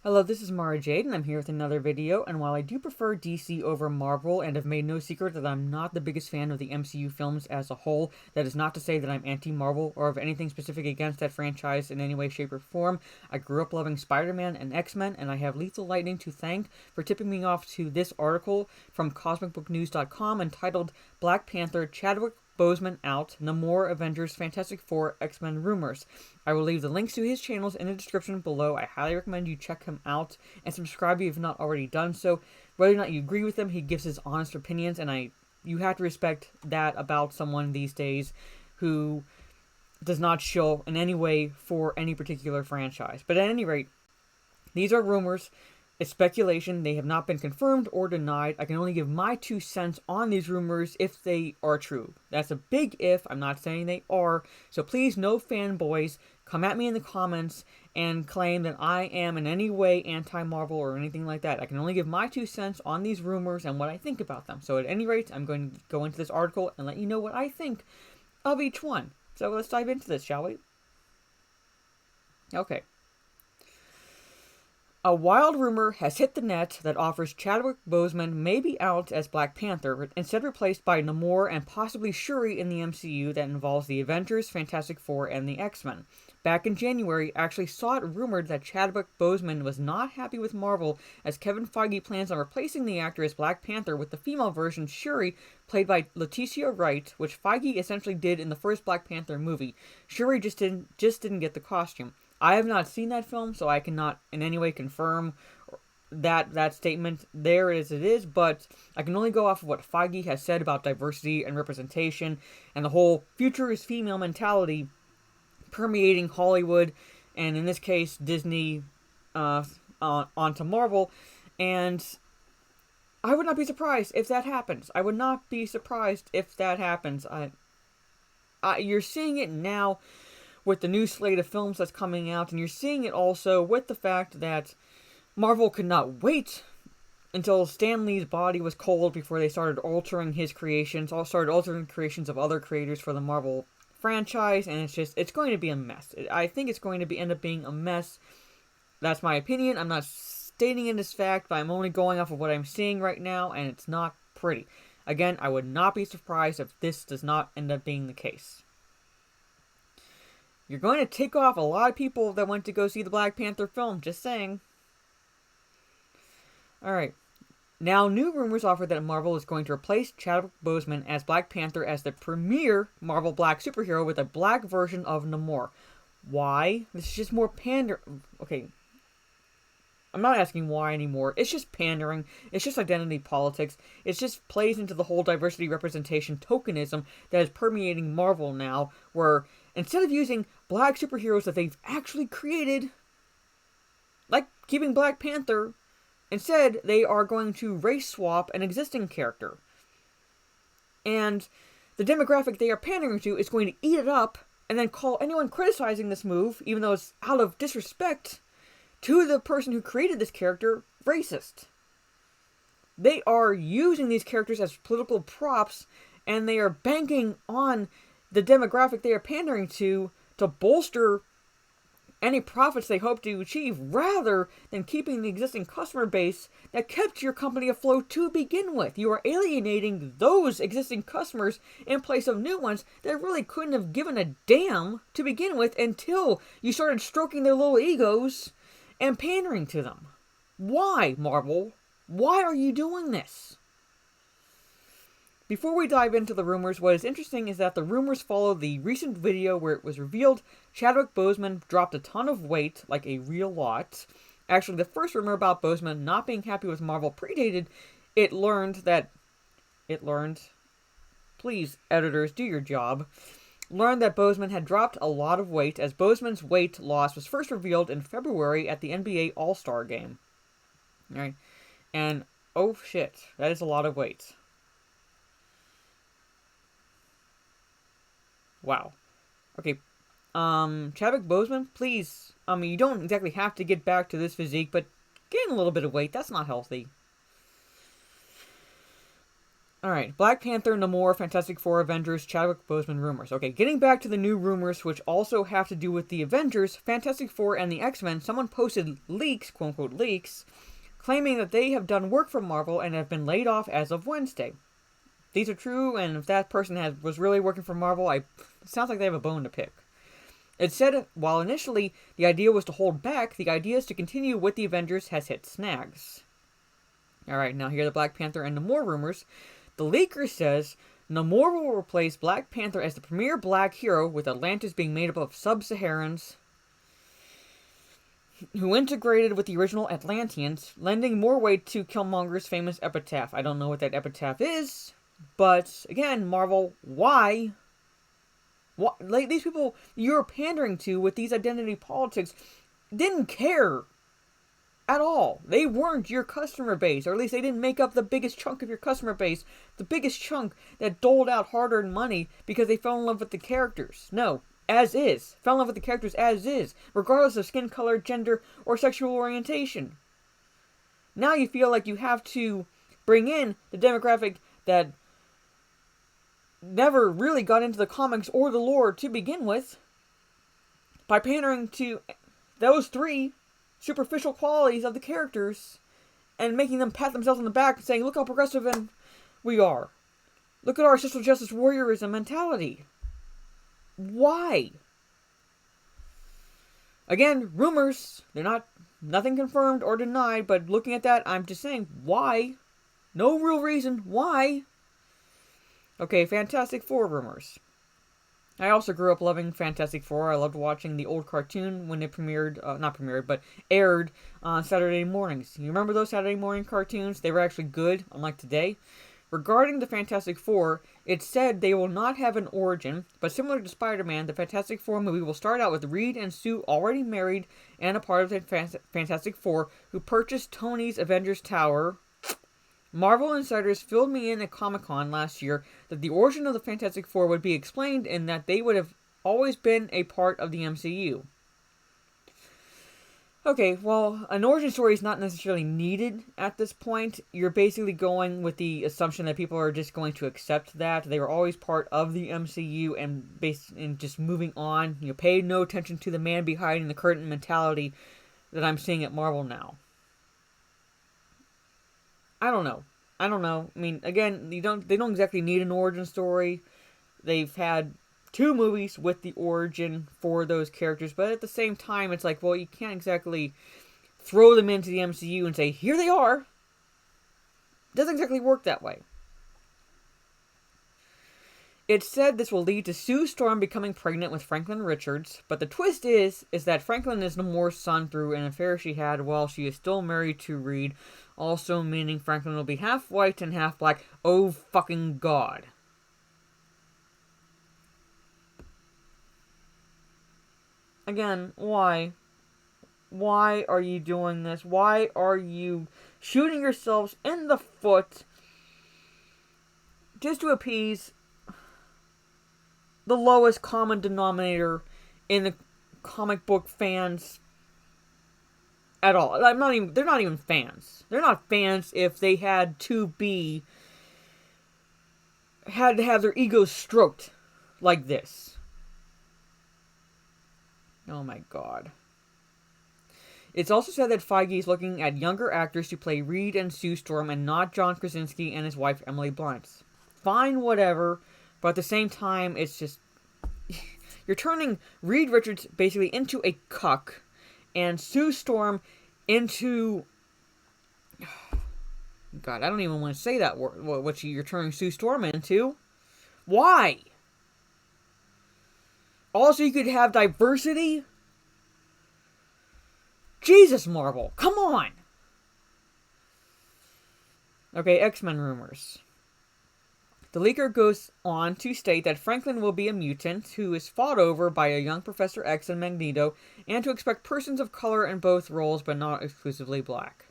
Hello, this is Mara Jade, and I'm here with another video, and while I do prefer DC over Marvel, and have made no secret that I'm not the biggest fan of the MCU films as a whole, that is not to say that I'm anti-Marvel, or of anything specific against that franchise in any way, shape, or form. I grew up loving Spider-Man and X-Men, and I have Lethal Lightning to thank for tipping me off to this article from CosmicBookNews.com entitled Black Panther Chadwick Boseman Out, Namor Avengers Fantastic Four X-Men Rumors. I will leave the links to his channels in the description below. I highly recommend you check him out and subscribe if you've not already done so. Whether or not you agree with him, he gives his honest opinions, and you have to respect that about someone these days who does not show in any way for any particular franchise. But at any rate, these are rumors. It's speculation. They have not been confirmed or denied. I can only give my 2 cents on these rumors if they are true. That's a big if. I'm not saying they are. So please, no fanboys, come at me in the comments and claim that I am in any way anti-Marvel or anything like that. I can only give my 2 cents on these rumors and what I think about them. So at any rate, I'm going to go into this article and let you know what I think of each one. So let's dive into this, shall we? Okay. A wild rumor has hit the net that offers Chadwick Boseman may be out as Black Panther, instead replaced by Namor and possibly Shuri in the MCU that involves the Avengers, Fantastic Four, and the X-Men. Back in January, I actually saw it rumored that Chadwick Boseman was not happy with Marvel, as Kevin Feige plans on replacing the actor as Black Panther with the female version Shuri, played by Letitia Wright, which Feige essentially did in the first Black Panther movie. Shuri just didn't get the costume. I have not seen that film, so I cannot in any way confirm that statement there as it is, but I can only go off of what Feige has said about diversity and representation and the whole future is female mentality permeating Hollywood, and in this case, Disney onto Marvel, and I would not be surprised if that happens. I would not be surprised if that happens. You're seeing it now with the new slate of films that's coming out, and you're seeing it also with the fact that Marvel could not wait until Stan Lee's body was cold before they started altering his creations, started altering creations of other creators for the Marvel franchise, and it's going to be a mess. I think it's going to end up being a mess. That's my opinion. I'm not stating it as fact, but I'm only going off of what I'm seeing right now, and it's not pretty. Again, I would not be surprised if this does not end up being the case. You're going to tick off a lot of people that went to go see the Black Panther film, just saying. Alright. Now, new rumors offer that Marvel is going to replace Chadwick Boseman as Black Panther as the premier Marvel black superhero with a black version of Namor. Why? This is just more Okay. I'm not asking why anymore. It's just pandering. It's just identity politics. It just plays into the whole diversity representation tokenism that is permeating Marvel now, where instead of using black superheroes that they've actually created, like keeping Black Panther, instead they are going to race swap an existing character. And the demographic they are pandering to is going to eat it up and then call anyone criticizing this move, even though it's out of disrespect to the person who created this character, racist. They are using these characters as political props, and they are banking on the demographic they are pandering to bolster any profits they hope to achieve, rather than keeping the existing customer base that kept your company afloat to begin with. You are alienating those existing customers in place of new ones that really couldn't have given a damn to begin with until you started stroking their little egos and pandering to them. Why, Marvel? Why are you doing this? Before we dive into the rumors, what is interesting is that the rumors follow the recent video where it was revealed Chadwick Boseman dropped a ton of weight, like a real lot. Actually, the first rumor about Boseman not being happy with Marvel predated please, editors, do your job, learned that Boseman had dropped a lot of weight, as Boseman's weight loss was first revealed in February at the NBA All-Star Game. Alright, and oh shit, that is a lot of weight. Wow. Okay, Chadwick Boseman, please, you don't exactly have to get back to this physique, but gain a little bit of weight, that's not healthy. Alright, Black Panther, Namor, Fantastic Four, Avengers, Chadwick Boseman rumors. Okay, getting back to the new rumors, which also have to do with the Avengers, Fantastic Four, and the X-Men, someone posted leaks, quote-unquote leaks, claiming that they have done work for Marvel and have been laid off as of Wednesday. These are true, and if that person was really working for Marvel, it sounds like they have a bone to pick. It said, while initially the idea was to hold back, the idea is to continue with the Avengers has hit snags. Alright, now here are the Black Panther and Namor rumors. The leaker says Namor will replace Black Panther as the premier black hero, with Atlantis being made up of sub-Saharans who integrated with the original Atlanteans, lending more weight to Killmonger's famous epitaph. I don't know what that epitaph is, but again, Marvel, why? Like, these people you're pandering to with these identity politics didn't care at all. They weren't your customer base, or at least they didn't make up the biggest chunk of your customer base, the biggest chunk that doled out hard-earned money because they fell in love with the characters. No, as is. Fell in love with the characters as is, regardless of skin color, gender, or sexual orientation. Now you feel like you have to bring in the demographic that never really got into the comics or the lore to begin with by pandering to those three superficial qualities of the characters and making them pat themselves on the back and saying, look how progressive and we are. Look at our social justice warriorism mentality. Why? Again, rumors. They're nothing confirmed or denied, but looking at that, I'm just saying, why? No real reason. Why? Okay, Fantastic Four rumors. I also grew up loving Fantastic Four. I loved watching the old cartoon when it aired on Saturday mornings. You remember those Saturday morning cartoons? They were actually good, unlike today. Regarding the Fantastic Four, it said they will not have an origin, but similar to Spider-Man, the Fantastic Four movie will start out with Reed and Sue already married and a part of the Fantastic Four who purchased Tony's Avengers Tower. Marvel insiders filled me in at Comic-Con last year that the origin of the Fantastic Four would be explained in that they would have always been a part of the MCU. Okay, well, an origin story is not necessarily needed at this point. You're basically going with the assumption that people are just going to accept that. They were always part of the MCU and just moving on. You know, pay no attention to the man behind the curtain mentality that I'm seeing at Marvel now. I don't know. I mean, again, they don't exactly need an origin story. They've had 2 movies with the origin for those characters, but at the same time, it's like, well, you can't exactly throw them into the MCU and say, here they are. It doesn't exactly work that way. It's said this will lead to Sue Storm becoming pregnant with Franklin Richards, but the twist is that Franklin is Namor's son through an affair she had while she is still married to Reed, also meaning Franklin will be half white and half black. Oh fucking god. Again, why? Why are you doing this? Why are you shooting yourselves in the foot just to appease the lowest common denominator in the comic book fans at all? They're not even fans. They're not fans if they had to have their egos stroked like this. Oh my god. It's also said that Feige is looking at younger actors to play Reed and Sue Storm and not John Krasinski and his wife Emily Blunt. Fine, whatever, but at the same time, it's just... You're turning Reed Richards basically into a cuck and Sue Storm into... God, I don't even want to say that word, what you're turning Sue Storm into. Why? Also, you could have diversity? Jesus, Marvel. Come on! Okay, X-Men rumors. The leaker goes on to state that Franklin will be a mutant who is fought over by a young Professor X and Magneto, and to expect persons of color in both roles, but not exclusively black.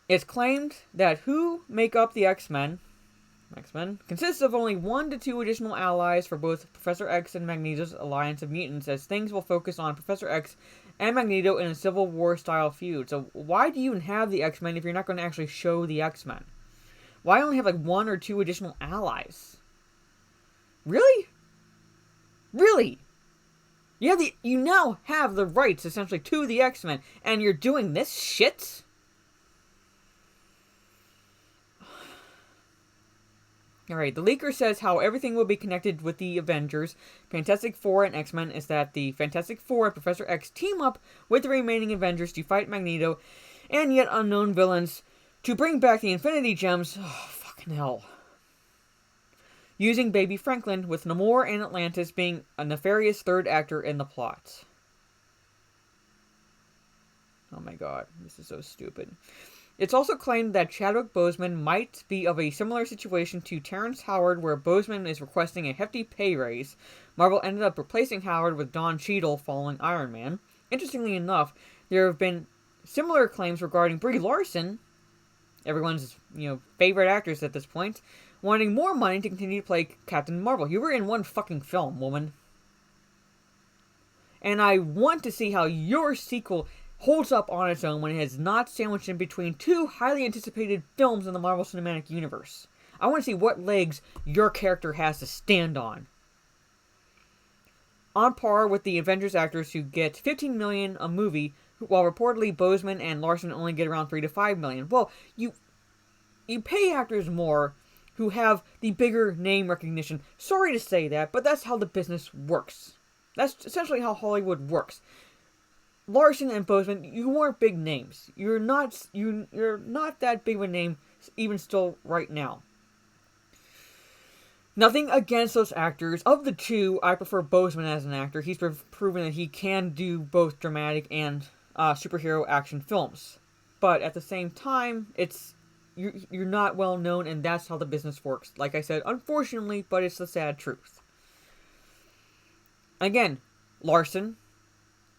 It's claimed that who make up the X-Men X-Men consists of only 1 to 2 additional allies for both Professor X and Magneto's alliance of mutants, as things will focus on Professor X and Magneto in a Civil War-style feud. So why do you even have the X-Men if you're not going to actually show the X-Men? Why only have like 1 or 2 additional allies? Really? Really? You now have the rights, essentially, to the X-Men, and you're doing this shit? Alright, the leaker says how everything will be connected with the Avengers, Fantastic Four, and X-Men is that the Fantastic Four and Professor X team up with the remaining Avengers to fight Magneto and yet unknown villains to bring back the Infinity Gems. Oh, fucking hell. Using Baby Franklin, with Namor and Atlantis being a nefarious third actor in the plot. Oh my god, this is so stupid. It's also claimed that Chadwick Boseman might be of a similar situation to Terrence Howard, where Boseman is requesting a hefty pay raise. Marvel ended up replacing Howard with Don Cheadle following Iron Man. Interestingly enough, there have been similar claims regarding Brie Larson, everyone's favorite actress at this point, wanting more money to continue to play Captain Marvel. You were in 1 fucking film, woman. And I want to see how your sequel holds up on its own when it is not sandwiched in between 2 highly anticipated films in the Marvel Cinematic Universe. I want to see what legs your character has to stand on. On par with the Avengers actors who get $15 million a movie, while reportedly Boseman and Larson only get around $3 to $5 million. Well, you pay actors more who have the bigger name recognition. Sorry to say that, but that's how the business works. That's essentially how Hollywood works. Larson and Boseman, you aren't big names. You're not that big of a name, even still right now. Nothing against those actors. Of the 2, I prefer Boseman as an actor. He's proven that he can do both dramatic and superhero action films. But at the same time, you're not well known, and that's how the business works. Like I said, unfortunately, but it's the sad truth. Again, Larson,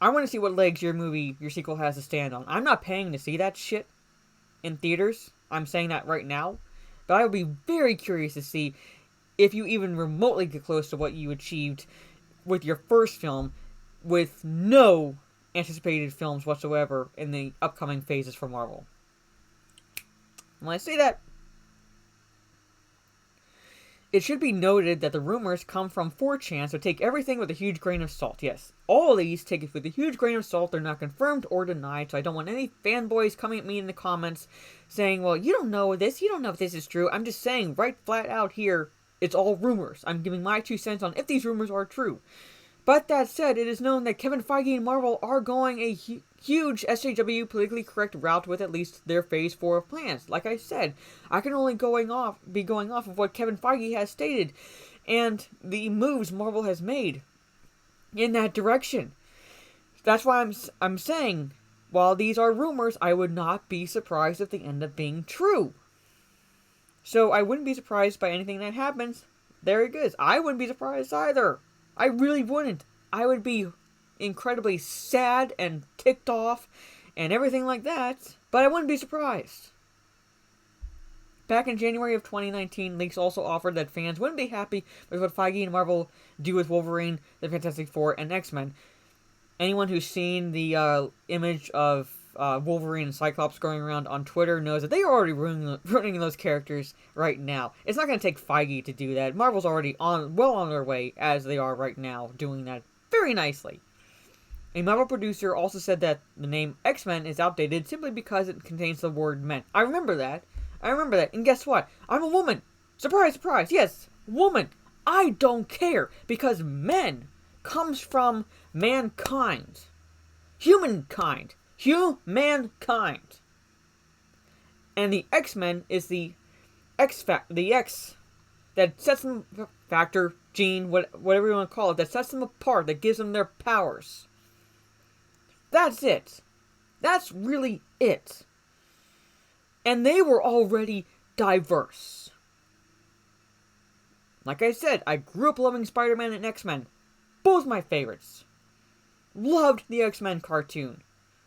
I want to see what legs your sequel has to stand on. I'm not paying to see that shit in theaters. I'm saying that right now. But I would be very curious to see if you even remotely get close to what you achieved with your first film, with no anticipated films whatsoever in the upcoming phases for Marvel. When I say that, it should be noted that the rumors come from 4chan, so take everything with a huge grain of salt. Yes, all of these take it with a huge grain of salt. They're not confirmed or denied, so I don't want any fanboys coming at me in the comments saying, well, you don't know this, you don't know if this is true. I'm just saying right flat out here, it's all rumors. I'm giving my 2 cents on if these rumors are true. But that said, it is known that Kevin Feige and Marvel are going a huge SJW politically correct route with at least their Phase 4 of plans. Like I said, I can only be going off of what Kevin Feige has stated and the moves Marvel has made in that direction. That's why I'm saying, while these are rumors, I would not be surprised if they end up being true. So I wouldn't be surprised by anything that happens. There it is. I wouldn't be surprised either. I really wouldn't. I would be incredibly sad and ticked off and everything like that, but I wouldn't be surprised. Back in January of 2019, leaks also offered that fans wouldn't be happy with what Feige and Marvel do with Wolverine, the Fantastic Four, and X-Men. Anyone who's seen the image of Wolverine and Cyclops going around on Twitter knows that they are already ruining those characters right now. It's not going to take Feige to do that. Marvel's already well on their way, as they are right now, doing that very nicely. A Marvel producer also said that the name X-Men is outdated simply because it contains the word men. I remember that. And guess what? I'm a woman. Surprise, surprise. Yes, woman. I don't care, because men comes from mankind. Humankind. Humankind. And the X-Men is the X that sets them, factor, gene, whatever you want to call it, that sets them apart, that gives them their powers. That's it. That's really it. And they were already diverse. Like I said, I grew up loving Spider-Man and X-Men. Both my favorites. Loved the X-Men cartoon.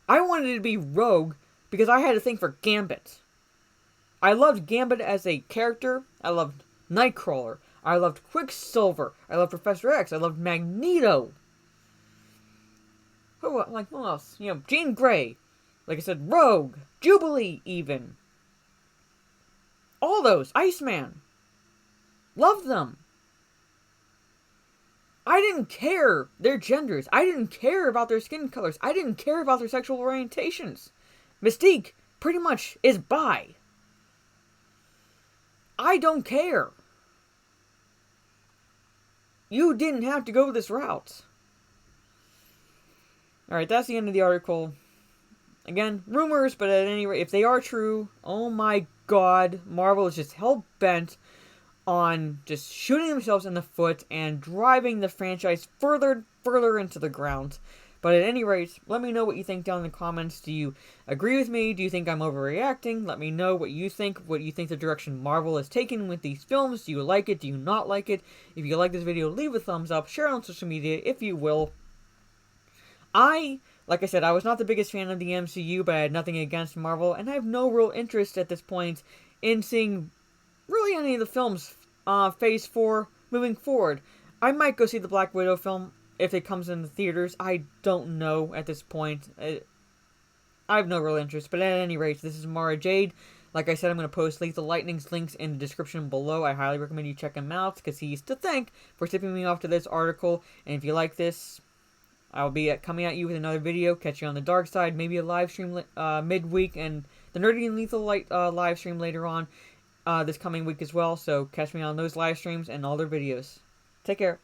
I wanted it to be Rogue because I had a thing for Gambit. I loved Gambit as a character. I loved Nightcrawler. I loved Quicksilver. I loved Professor X. I loved Magneto. Who else? Jean Grey. Like I said, Rogue. Jubilee, even. All those. Iceman. Loved them. I didn't care their genders. I didn't care about their skin colors. I didn't care about their sexual orientations. Mystique pretty much is bi. I don't care. You didn't have to go this route. Alright, that's the end of the article. Again, rumors, but at any rate, if they are true, oh my god, Marvel is just hell-bent on just shooting themselves in the foot and driving the franchise further into the ground. But at any rate, let me know what you think down in the comments. Do you agree with me? Do you think I'm overreacting? Let me know what you think the direction Marvel is taking with these films. Do you like it? Do you not like it? If you like this video, leave a thumbs up, share it on social media if you will. Like I said, I was not the biggest fan of the MCU, but I had nothing against Marvel, and I have no real interest at this point in seeing really any of the films Phase 4 moving forward. I might go see the Black Widow film if it comes in the theaters. I don't know at this point. I have no real interest, but at any rate, this is Mara Jade. Like I said, I'm going to post Lethal Lightning's links in the description below. I highly recommend you check him out, because he's to thank for tipping me off to this article. And if you like this, I'll be coming at you with another video. Catch you on the dark side. Maybe a live stream midweek, and the Nerdy and Lethal Light live stream later on this coming week as well. So catch me on those live streams and all their videos. Take care.